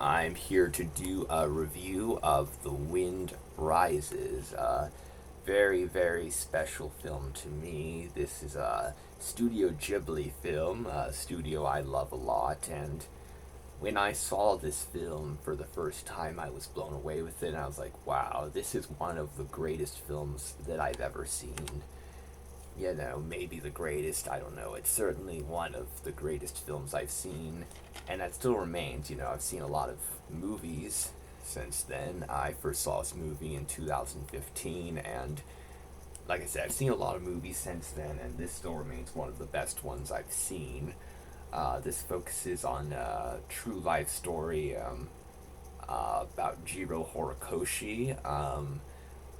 I'm here to do a review of The Wind Rises. Very, very special film to me. This is a Studio Ghibli film, a studio I love a lot, and when I saw this film for the first time, I was blown away with it, and I was like, wow, this is one of the greatest films that I've ever seen. Maybe the greatest, I don't know. It's certainly one of the greatest films I've seen, and that still remains. I've seen a lot of movies since then. I first saw this movie in 2015, and like I said, I've seen a lot of movies since then, and this still remains one of the best ones I've seen. This focuses on a true life story about Jiro Horikoshi,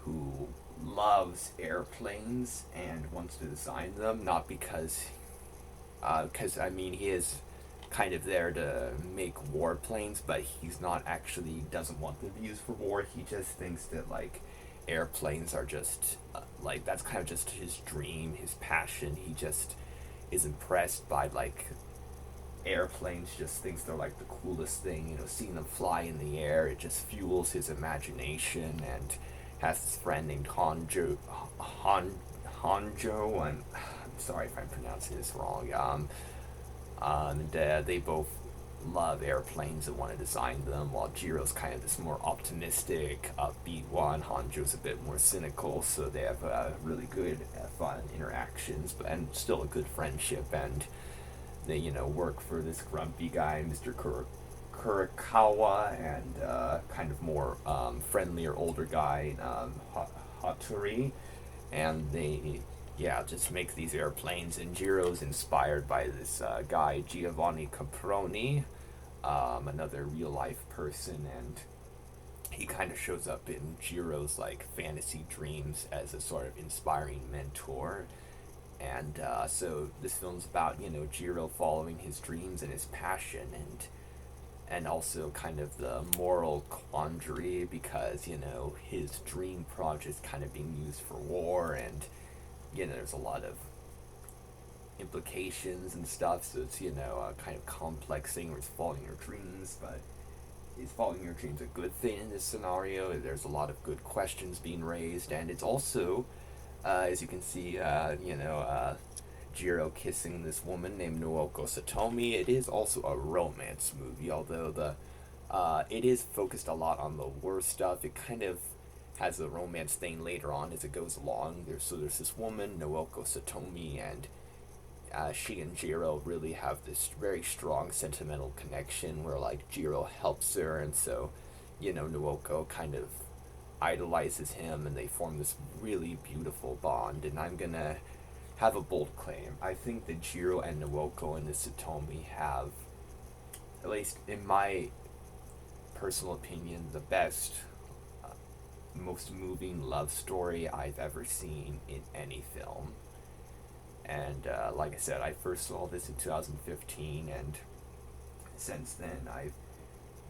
who loves airplanes and wants to design them, not because I mean he is kind of there to make warplanes, but he's not actually doesn't want them to be used for war. He just thinks that like airplanes are just like that's kind of just his dream, his passion. He just is impressed by like airplanes, just thinks they're like the coolest thing. Seeing them fly in the air, it just fuels his imagination. And has this friend named Hanjo, and I'm sorry if I'm pronouncing this wrong. And they both love airplanes and want to design them, while Jiro's kind of this more optimistic, upbeat one. Hanjo's a bit more cynical, so they have really good, fun interactions, and still a good friendship. And they, work for this grumpy guy, Mr. Kurikawa, and kind of more friendlier older guy, Hattori, and they, yeah, just make these airplanes. And Jiro's inspired by this guy, Giovanni Caproni, another real life person, and he kind of shows up in Jiro's like fantasy dreams as a sort of inspiring mentor. And so this film's about Jiro following his dreams and his passion, and also kind of the moral quandary, because his dream project is kind of being used for war, and there's a lot of implications and stuff. So it's a kind of complex thing where it's following your dreams, but is following your dreams a good thing in this scenario? There's a lot of good questions being raised, and it's also as you can see, Jiro kissing this woman named Naoko Satomi. It is also a romance movie, although it is focused a lot on the war stuff. It kind of has a romance thing later on as it goes along. There's this woman, Naoko Satomi, and she and Jiro really have this very strong sentimental connection where like Jiro helps her, and so Naoko kind of idolizes him, and they form this really beautiful bond. And I'm gonna have a bold claim. I think that Jiro and Naoko and the Satomi have, at least in my personal opinion, the best, most moving love story I've ever seen in any film. And like I said, I first saw this in 2015, and since then I've,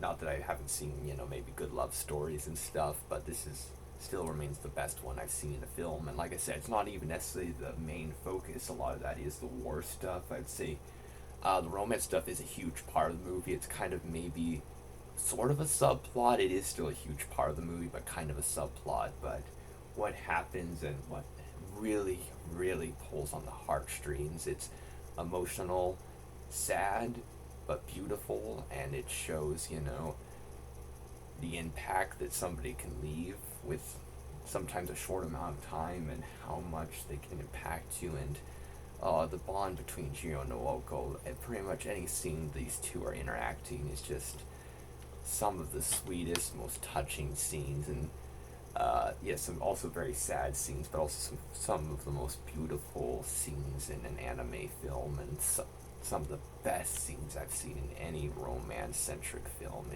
not that I haven't seen maybe good love stories and stuff, but this is still remains the best one I've seen in a film. And like I said, it's not even necessarily the main focus. A lot of that is the war stuff. I'd say the romance stuff is a huge part of the movie. It's kind of maybe sort of a subplot. It is still a huge part of the movie, but kind of a subplot. But what happens and what really, really pulls on the heartstrings, it's emotional, sad, but beautiful, and it shows, the impact that somebody can leave with sometimes a short amount of time, and how much they can impact you. And the bond between Jiro and Naoko, at pretty much any scene these two are interacting, is just some of the sweetest, most touching scenes. And yes, some also very sad scenes, but also some of the most beautiful scenes in an anime film, and some of the best scenes I've seen in any romance-centric film.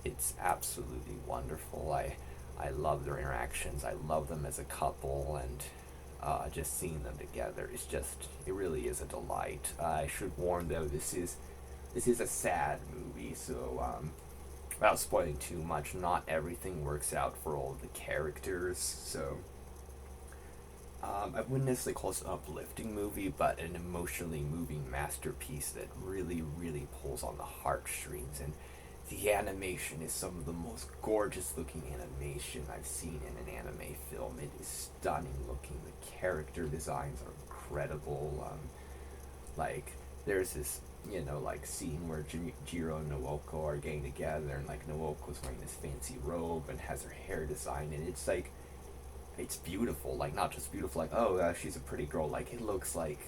It's absolutely wonderful. I love their interactions. I love them as a couple, and just seeing them together is just, it really is a delight. I should warn though, this is a sad movie, so without spoiling too much, not everything works out for all of the characters. So I wouldn't necessarily call this an uplifting movie, but an emotionally moving masterpiece that really, really pulls on the heartstrings. And the animation is some of the most gorgeous looking animation I've seen in an anime film. It is stunning looking. The character designs are incredible. Like there's this like scene where Jiro and Naoko are getting together, and like Nooko's wearing this fancy robe and has her hair designed, and it's like it's beautiful. Like not just beautiful, like oh she's a pretty girl. Like it looks like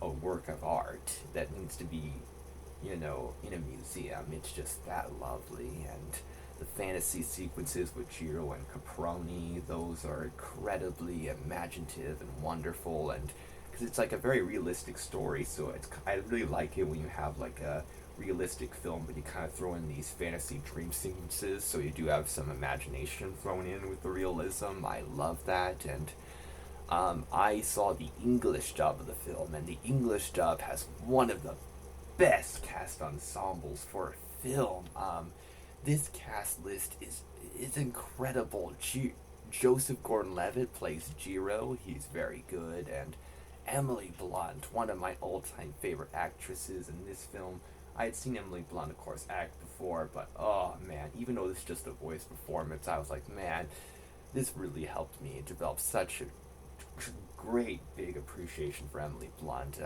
a work of art that needs to be in a museum. It's just that lovely, and the fantasy sequences with Jiro and Caproni, those are incredibly imaginative and wonderful, and because it's like a very realistic story, so I really like it when you have like a realistic film, but you kind of throw in these fantasy dream sequences, so you do have some imagination thrown in with the realism. I love that, and I saw the English dub of the film, and the English dub has one of the best cast ensembles for a film. This cast list is incredible. Joseph Gordon-Levitt plays Jiro. He's very good, and Emily Blunt, one of my all-time favorite actresses in this film. I had seen Emily Blunt, of course, act before, but oh man, even though this is just a voice performance, I was like, man, this really helped me develop such a great big appreciation for Emily Blunt.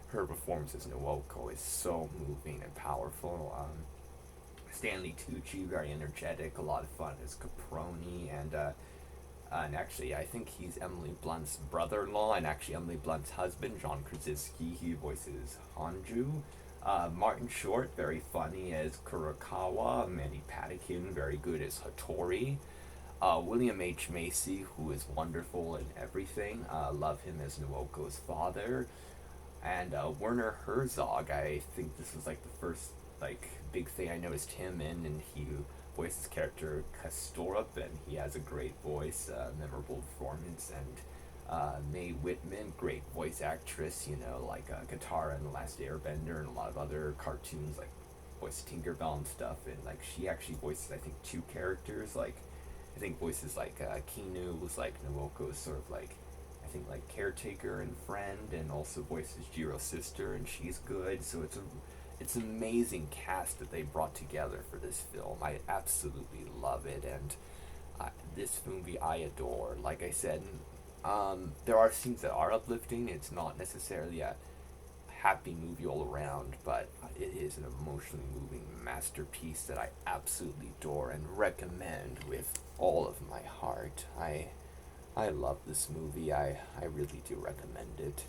Her performance as Nooko is so moving and powerful. Stanley Tucci, very energetic, a lot of fun as Caproni, and actually I think he's Emily Blunt's brother-in-law, and actually Emily Blunt's husband, John Krasinski, he voices Hanju. Martin Short, very funny as Kurokawa. Mandy Patinkin, very good as Hattori. William H. Macy, who is wonderful in everything. Love him as Nooko's father. And Werner Herzog, I think this was like the first like big thing I noticed him in, and he voices character Kastorup, and he has a great voice, memorable performance. And Mae Whitman, great voice actress, like Katara in The Last Airbender and a lot of other cartoons, like voice Tinkerbell and stuff. And like she actually voices, I think, two characters. Like I think voices like Kinu was like Nooko's sort of like I think like caretaker and friend, and also voices Jiro's sister, and she's good. So it's an amazing cast that they brought together for this film. I absolutely love it, and this movie I adore. Like I said, there are scenes that are uplifting. It's not necessarily a happy movie all around, but it is an emotionally moving masterpiece that I absolutely adore and recommend with all of my heart. I love this movie. I really do recommend it.